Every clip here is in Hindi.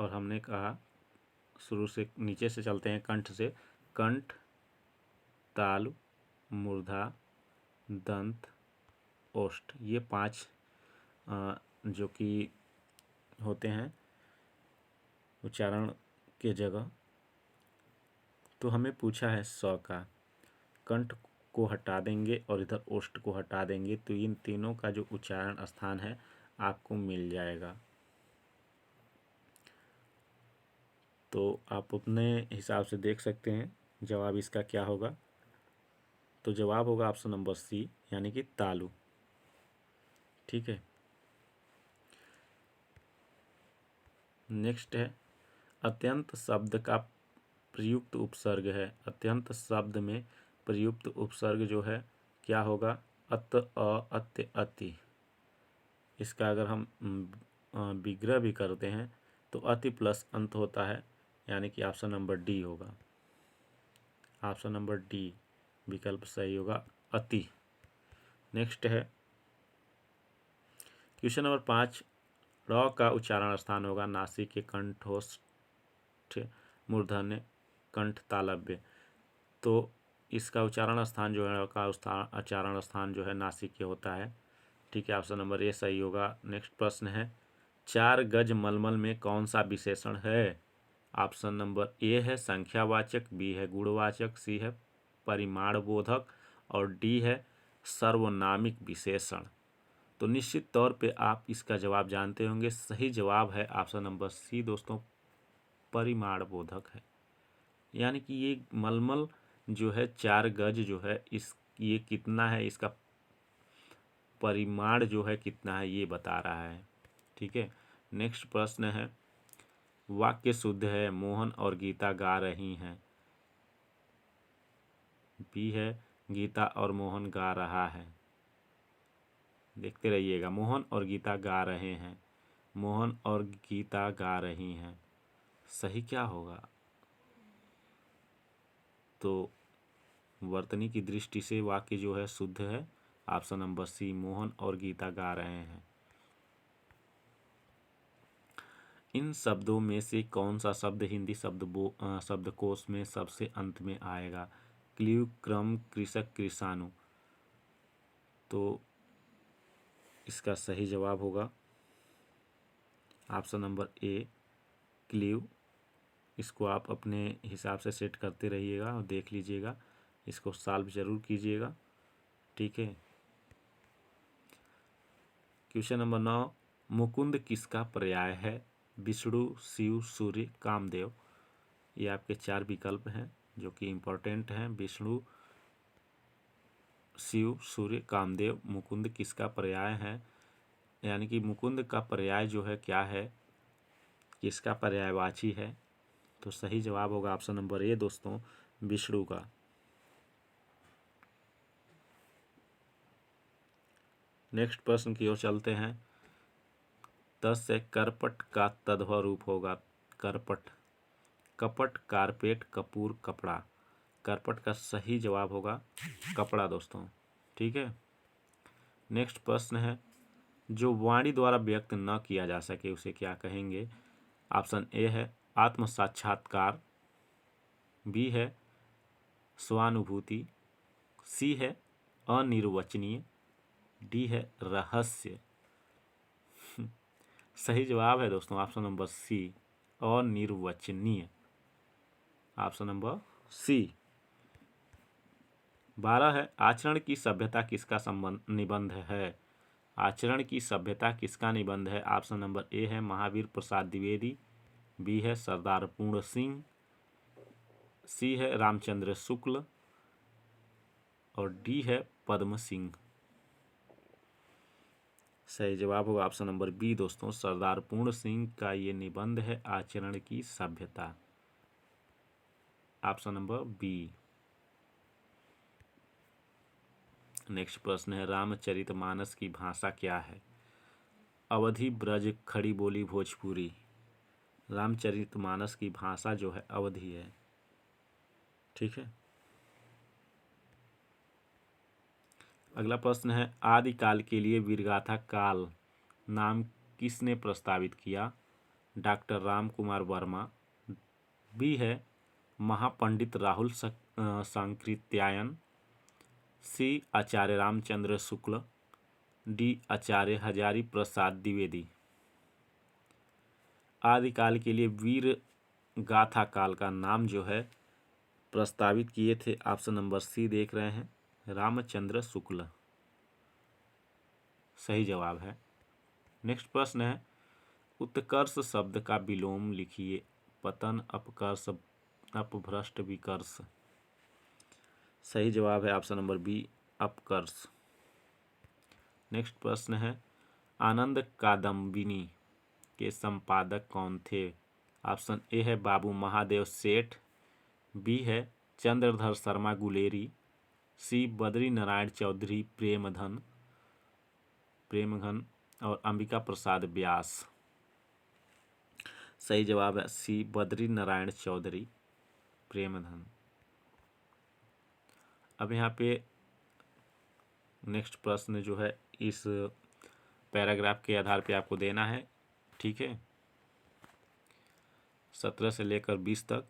और हमने कहा शुरू से नीचे से चलते हैं, कंठ से। कंठ, तालु, मूर्धा, दंत, ओष्ठ, ये 5 जो कि होते हैं उच्चारण के जगह। तो हमें पूछा है स का, कंठ को हटा देंगे और इधर ओष्ठ को हटा देंगे तो इन तीनों का जो उच्चारण स्थान है आपको मिल जाएगा। तो आप अपने हिसाब से देख सकते हैं जवाब इसका क्या होगा। तो जवाब होगा ऑप्शन नंबर सी, यानी कि तालु। ठीक है, नेक्स्ट है अत्यंत शब्द का प्रयुक्त उपसर्ग है। अत्यंत शब्द में प्रयुक्त उपसर्ग जो है क्या होगा? अत, अ, अत्य, अति। इसका अगर हम विग्रह भी करते हैं तो अति प्लस अंत होता है, यानी कि ऑप्शन नंबर डी होगा। ऑप्शन नंबर डी विकल्प सही होगा, अति। नेक्स्ट है क्वेश्चन नंबर 5, र का उच्चारण स्थान होगा नासिक के कंठोष्ठ मूर्धन्य कंठ तालव्य। तो इसका उच्चारण स्थान जो है का उच्चारण स्थान जो है नासिक के होता है। ठीक है, ऑप्शन नंबर ए सही होगा। नेक्स्ट प्रश्न है 4 गज मलमल में कौन सा विशेषण है? ऑप्शन नंबर ए है संख्यावाचक, बी है गुणवाचक, सी है परिमाण बोधक और डी है सर्वनामिक विशेषण। तो निश्चित तौर पे आप इसका जवाब जानते होंगे। सही जवाब है ऑप्शन नंबर सी दोस्तों, परिमाण बोधक है। यानी कि ये मलमल जो है 4 गज जो है ये कितना है, इसका परिमाण जो है कितना है ये बता रहा है। ठीक है, नेक्स्ट प्रश्न है वाक्य शुद्ध है, मोहन और गीता गा रही हैं। बी है गीता और मोहन गा रहा है। देखते रहिएगा, मोहन और गीता गा रहे हैं, मोहन और गीता गा रही हैं, सही क्या होगा? तो वर्तनी की दृष्टि से वाक्य जो है शुद्ध है, ऑप्शन नंबर सी, मोहन और गीता गा रहे हैं। इन शब्दों में से कौन सा शब्द हिंदी शब्दकोश में सबसे अंत में आएगा? क्लीव, क्रम, कृषक, कृषाणु। तो इसका सही जवाब होगा ऑप्शन नंबर ए, क्लीव। इसको आप अपने हिसाब से सेट करते रहिएगा और देख लीजिएगा, इसको सॉल्व जरूर कीजिएगा। ठीक है, क्वेश्चन नंबर 9, मुकुंद किसका पर्याय है? विष्णु, शिव, सूर्य, कामदेव। ये आपके 4 विकल्प हैं जो कि इम्पोर्टेंट हैं। विष्णु, शिव, सूर्य, कामदेव। मुकुंद किसका पर्याय है? यानी कि मुकुंद का पर्याय जो है क्या है, किसका पर्यायवाची है? तो सही जवाब होगा ऑप्शन नंबर ए दोस्तों, विष्णु का। नेक्स्ट प्रश्न की ओर चलते हैं। 10 से करपट का तद्भव रूप होगा। करपट, कपट, कारपेट, कपूर, कपड़ा। करपट का सही जवाब होगा कपड़ा दोस्तों। ठीक है, नेक्स्ट प्रश्न है जो वाणी द्वारा व्यक्त न किया जा सके उसे क्या कहेंगे? ऑप्शन ए है आत्म साक्षात्कार, बी है स्वानुभूति, सी है अनिर्वचनीय, डी है रहस्य। सही जवाब है दोस्तों ऑप्शन नंबर सी, अनिर्वचनीय। Option number C. 12 है आचरण की सभ्यता किसका निबंध है? आचरण की सभ्यता किसका निबंध है? ऑप्शन नंबर ए है महावीर प्रसाद द्विवेदी, बी है सरदार पूर्ण सिंह, सी है रामचंद्र शुक्ल और डी है पद्म सिंह। सही जवाब होगा ऑप्शन नंबर बी दोस्तों, सरदार पूर्ण सिंह का ये निबंध है आचरण की सभ्यता। Option number B. नेक्स्ट प्रश्न है रामचरितमानस की भाषा क्या है? अवधी, ब्रज, खड़ी बोली, भोजपुरी। रामचरितमानस की भाषा जो है अवधी है। ठीक है, अगला प्रश्न है आदिकाल के लिए वीरगाथा काल नाम किसने प्रस्तावित किया? डॉक्टर राम कुमार वर्मा। बी है महापंडित राहुल सांकृत्यायन। सी आचार्य रामचंद्र शुक्ल। डी आचार्य हजारी प्रसाद द्विवेदी। आदिकाल के लिए वीर गाथा काल का नाम जो है प्रस्तावित किए थे, ऑप्शन नंबर सी देख रहे हैं, रामचंद्र शुक्ल सही जवाब है। नेक्स्ट प्रश्न है उत्कर्ष शब्द का विलोम लिखिए। पतन, अपकर्ष, अपभ्रष्ट, विकर्ष। सही जवाब है ऑप्शन नंबर बी, अपकर्ष। नेक्स्ट प्रश्न है आनंद कादम्बिनी के संपादक कौन थे? ऑप्शन ए है बाबू महादेव सेठ। बी है चंद्रधर शर्मा गुलेरी। सी बद्री नारायण चौधरी प्रेमघन और अंबिका प्रसाद व्यास। सही जवाब है सी बद्री नारायण चौधरी प्रेमधन। अब यहाँ पे नेक्स्ट प्रश्न जो है इस पैराग्राफ के आधार पे आपको देना है, ठीक है, 17 से लेकर 20 तक।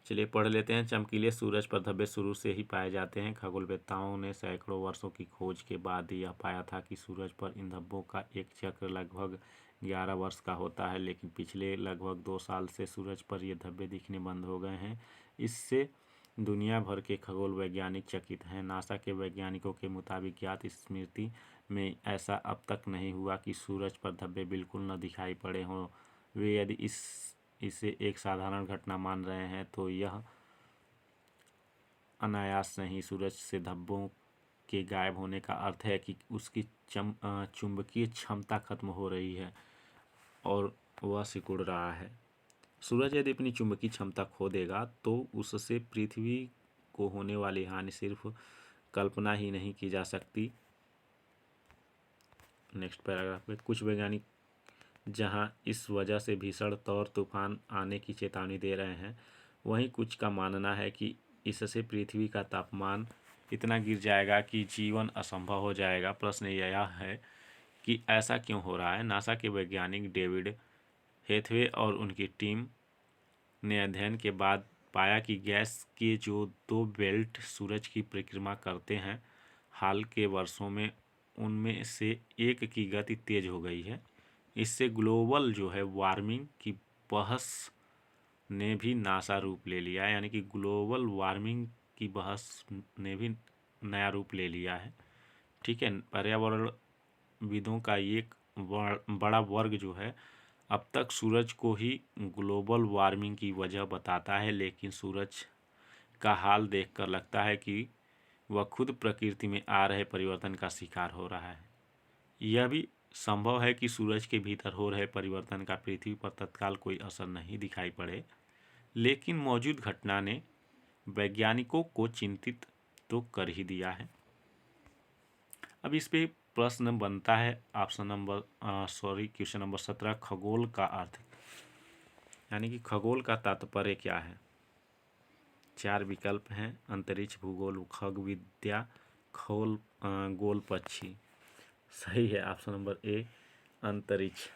चलिए पढ़ लेते हैं। चमकीले सूरज पर धब्बे शुरू से ही पाए जाते हैं। खगोलवेत्ताओं ने सैकड़ों वर्षों की खोज के बाद यह पाया था कि सूरज पर इन धब्बों का एक चक्र लगभग 11 वर्ष का होता है, लेकिन पिछले लगभग 2 साल से सूरज पर ये धब्बे दिखने बंद हो गए हैं। इससे दुनिया भर के खगोल वैज्ञानिक चकित हैं। नासा के वैज्ञानिकों के मुताबिक ज्ञात स्मृति में ऐसा अब तक नहीं हुआ कि सूरज पर धब्बे बिल्कुल न दिखाई पड़े हों। वे यदि इसे एक साधारण घटना मान रहे हैं तो यह अनायास नहीं। सूरज से धब्बों के गायब होने का अर्थ है कि उसकी चुंबकीय क्षमता खत्म हो रही है और वह सिकुड़ रहा है। सूरज यदि अपनी चुंबकीय क्षमता खो देगा तो उससे पृथ्वी को होने वाली हानि सिर्फ कल्पना ही नहीं की जा सकती। नेक्स्ट पैराग्राफ में कुछ वैज्ञानिक जहां इस वजह से भीषण तौर तूफान आने की चेतावनी दे रहे हैं, वहीं कुछ का मानना है कि इससे पृथ्वी का तापमान इतना गिर जाएगा कि जीवन असंभव हो जाएगा। प्रश्न यह है कि ऐसा क्यों हो रहा है? नासा के वैज्ञानिक डेविड हेथवे और उनकी टीम ने अध्ययन के बाद पाया कि गैस के जो 2 बेल्ट सूरज की परिक्रमा करते हैं, हाल के वर्षों में उनमें से एक की गति तेज हो गई है। इससे ग्लोबल जो है वार्मिंग की बहस ने भी नासा रूप ले लिया है, यानी कि ग्लोबल वार्मिंग की बहस ने भी नया रूप ले लिया है, ठीक है। पर्यावरणविदों का एक बड़ा वर्ग जो है अब तक सूरज को ही ग्लोबल वार्मिंग की वजह बताता है, लेकिन सूरज का हाल देखकर लगता है कि वह खुद प्रकृति में आ रहे परिवर्तन का शिकार हो रहा है। यह भी संभव है कि सूरज के भीतर हो रहे परिवर्तन का पृथ्वी पर तत्काल कोई असर नहीं दिखाई पड़े, लेकिन मौजूद घटना ने वैज्ञानिकों को चिंतित तो कर ही दिया है। अब इस पे प्रश्न बनता है क्वेश्चन नंबर 17, खगोल का अर्थ, यानी कि खगोल का तात्पर्य क्या है? 4 विकल्प हैं, अंतरिक्ष, भूगोल, खग विद्या, गोल पक्षी। सही है ऑप्शन नंबर ए, अंतरिक्ष।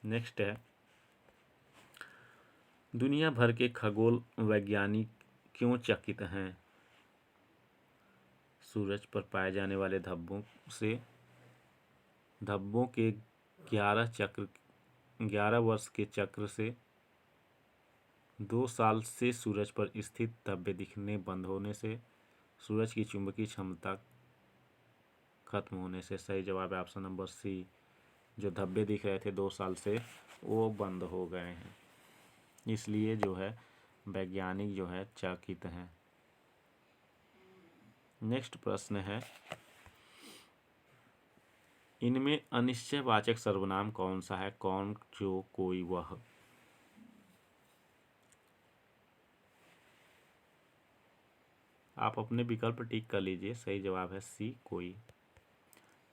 नेक्स्ट है दुनिया भर के खगोल वैज्ञानिक क्यों चकित हैं? सूरज पर पाए जाने वाले धब्बों के 11 वर्ष के चक्र से 2 साल से सूरज पर स्थित धब्बे दिखने बंद होने से, सूरज की चुंबकीय क्षमता खत्म होने से। सही जवाब है ऑप्शन नंबर सी, जो धब्बे दिख रहे थे 2 साल से वो बंद हो गए हैं, इसलिए जो है वैज्ञानिक जो है चकित हैं। नेक्स्ट प्रश्न है इनमें अनिश्चयवाचक सर्वनाम कौन सा है? कौन, जो, कोई, वह। आप अपने विकल्प टिक कर लीजिए। सही जवाब है सी, कोई।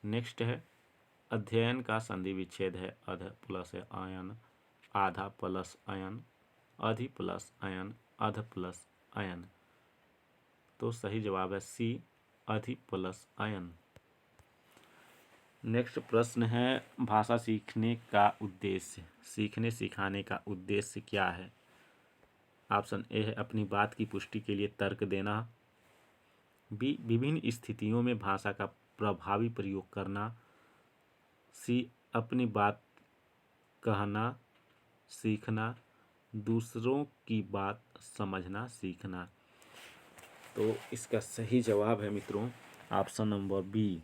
नेक्स्ट है अध्ययन का संधि विच्छेद है अध प्लस अयन, आधा प्लस अयन, अधि प्लस अयन, अध प्लस अयन। तो सही जवाब है सी, अधि प्लस अयन। नेक्स्ट प्रश्न है, भाषा सीखने का उद्देश्य, सीखने सिखाने का उद्देश्य क्या है? ऑप्शन ए है अपनी बात की पुष्टि के लिए तर्क देना, बी विभिन्न स्थितियों में भाषा का प्रभावी प्रयोग करना, सी अपनी बात कहना सीखना, दूसरों की बात समझना सीखना। तो इसका सही जवाब है मित्रों ऑप्शन नंबर बी।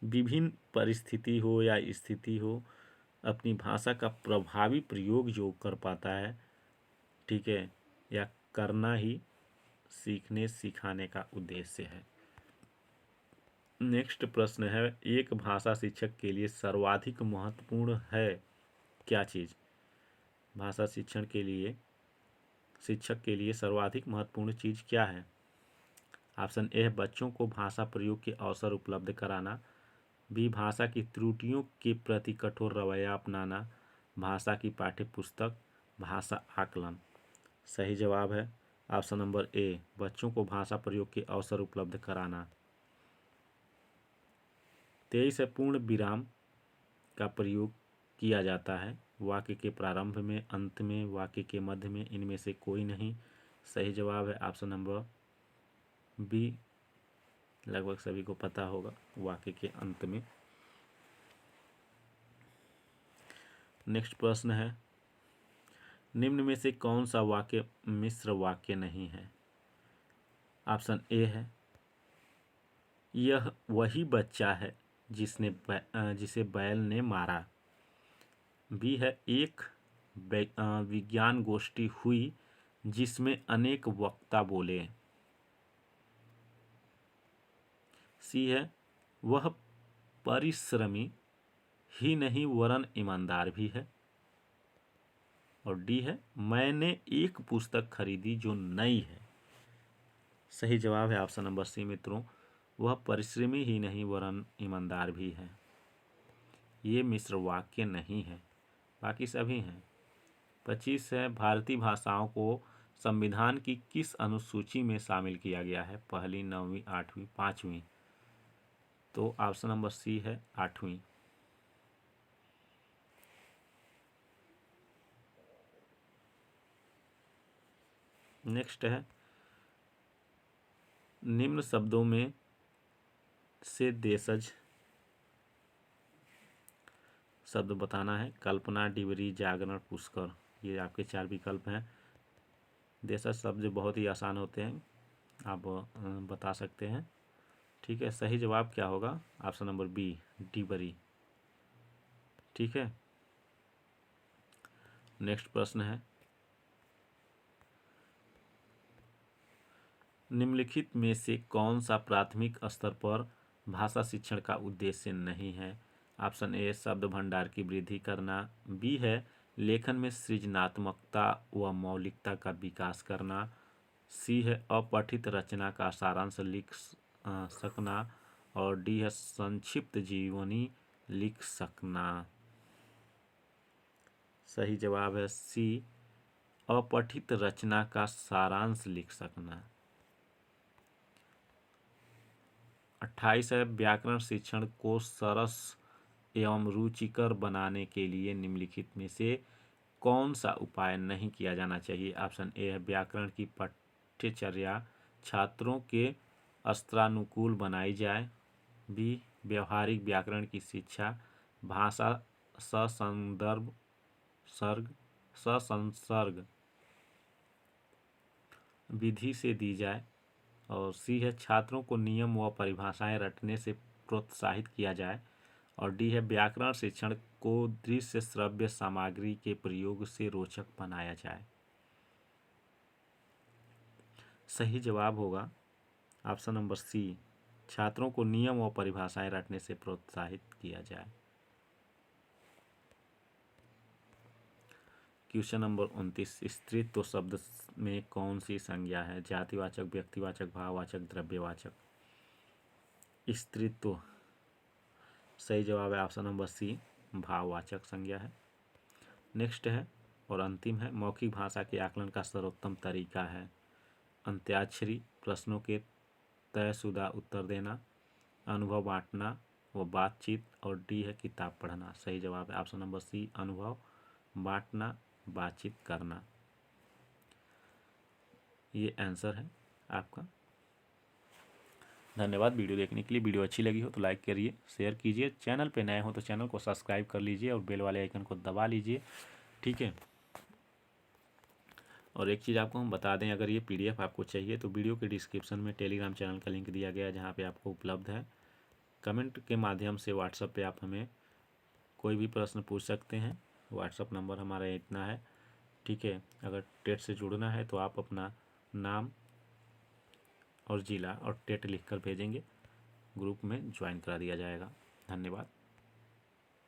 विभिन्न परिस्थिति हो या स्थिति हो, अपनी भाषा का प्रभावी प्रयोग जो कर पाता है, ठीक है, या करना ही सीखने सिखाने का उद्देश्य है। नेक्स्ट प्रश्न है, एक भाषा शिक्षक के लिए सर्वाधिक महत्वपूर्ण है क्या चीज़? भाषा शिक्षण के लिए शिक्षक के लिए सर्वाधिक महत्वपूर्ण चीज़ क्या है? ऑप्शन ए है बच्चों को भाषा प्रयोग के अवसर उपलब्ध कराना, बी भाषा की त्रुटियों के प्रति कठोर रवैया अपनाना, भाषा की पाठ्य पुस्तक, भाषा आकलन। सही जवाब है ऑप्शन नंबर ए, बच्चों को भाषा प्रयोग के अवसर उपलब्ध कराना। 23 है पूर्ण विराम का प्रयोग किया जाता है, वाक्य के प्रारंभ में, अंत में, वाक्य के मध्य में, इनमें से कोई नहीं। सही जवाब है ऑप्शन नंबर बी, लगभग सभी को पता होगा, वाक्य के अंत में। नेक्स्ट प्रश्न है, निम्न में से कौन सा वाक्य मिश्र वाक्य नहीं है? ऑप्शन ए है यह वही बच्चा है जिसे बैल ने मारा, बी है एक विज्ञान गोष्ठी हुई जिसमें अनेक वक्ता बोले, सी है वह परिश्रमी ही नहीं वरन ईमानदार भी है, और डी है मैंने एक पुस्तक खरीदी जो नई है। सही जवाब है ऑप्शन नंबर सी मित्रों, वह परिश्रमी ही नहीं वरन ईमानदार भी है। ये मिश्र वाक्य नहीं है, बाकी सभी हैं। 25 है भारतीय भाषाओं को संविधान की किस अनुसूची में शामिल किया गया है? पहली, 9वीं, 8वीं, 5वीं। तो ऑप्शन नंबर सी है 8वीं। नेक्स्ट है, निम्न शब्दों में से देशज शब्द बताना है। कल्पना, डिबरी, जागरण, पुष्कर, ये आपके 4 विकल्प हैं। देशज शब्द बहुत ही आसान होते हैं, आप बता सकते हैं, ठीक है। सही जवाब क्या होगा? ऑप्शन नंबर बी, डिबरी, ठीक है। नेक्स्ट प्रश्न है, निम्नलिखित में से कौन सा प्राथमिक स्तर पर भाषा शिक्षण का उद्देश्य नहीं है? ऑप्शन ए शब्द भंडार की वृद्धि करना, बी है लेखन में सृजनात्मकता व मौलिकता का विकास करना, सी है अपठित रचना का सारांश लिख सकना, और डी है संक्षिप्त जीवनी लिख सकना। सही जवाब है सी, अपठित रचना का सारांश लिख सकना। 28 है व्याकरण शिक्षण को सरस एवं रुचिकर बनाने के लिए निम्नलिखित में से कौन सा उपाय नहीं किया जाना चाहिए? ऑप्शन ए है व्याकरण की पाठ्यचर्या छात्रों के अस्त्रानुकूल बनाई जाए, बी व्यवहारिक व्याकरण की शिक्षा भाषा ससंदर्भ ससंसर्ग विधि से दी जाए, और सी है छात्रों को नियम व परिभाषाएं रटने से प्रोत्साहित किया जाए, और डी है व्याकरण शिक्षण को दृश्य श्रव्य सामग्री के प्रयोग से रोचक बनाया जाए। सही जवाब होगा ऑप्शन नंबर सी, छात्रों को नियम व परिभाषाएं रटने से प्रोत्साहित किया जाए। क्वेश्चन नंबर 29, स्त्रीत्व शब्द में कौन सी संज्ञा है? जातिवाचक, व्यक्तिवाचक, भाववाचक, द्रव्यवाचक। स्त्रीत्व, सही जवाब है ऑप्शन नंबर सी, भाववाचक संज्ञा है। नेक्स्ट है और अंतिम है, मौखिक भाषा के आकलन का सर्वोत्तम तरीका है अंत्याक्षरी, प्रश्नों के तयशुदा उत्तर देना, अनुभव बांटना, वो बातचीत, और डी है किताब पढ़ना। सही जवाब है ऑप्शन नंबर सी अनुभव, बांटना, बातचीत करना। ये आंसर है आपका। धन्यवाद वीडियो देखने के लिए। वीडियो अच्छी लगी हो तो लाइक करिए, शेयर कीजिए। चैनल पे नए हो तो चैनल को सब्सक्राइब कर लीजिए और बेल वाले आइकन को दबा लीजिए, ठीक है। और एक चीज़ आपको हम बता दें, अगर ये पीडीएफ आपको चाहिए तो वीडियो के डिस्क्रिप्शन में टेलीग्राम चैनल का लिंक दिया गया है, जहाँ पे आपको उपलब्ध है। कमेंट के माध्यम से व्हाट्सएप पे आप हमें कोई भी प्रश्न पूछ सकते हैं। व्हाट्सएप नंबर हमारा इतना है, ठीक है। अगर टेट से जुड़ना है तो आप अपना नाम और ज़िला और टेट लिखकर भेजेंगे, ग्रुप में ज्वाइन करा दिया जाएगा। धन्यवाद।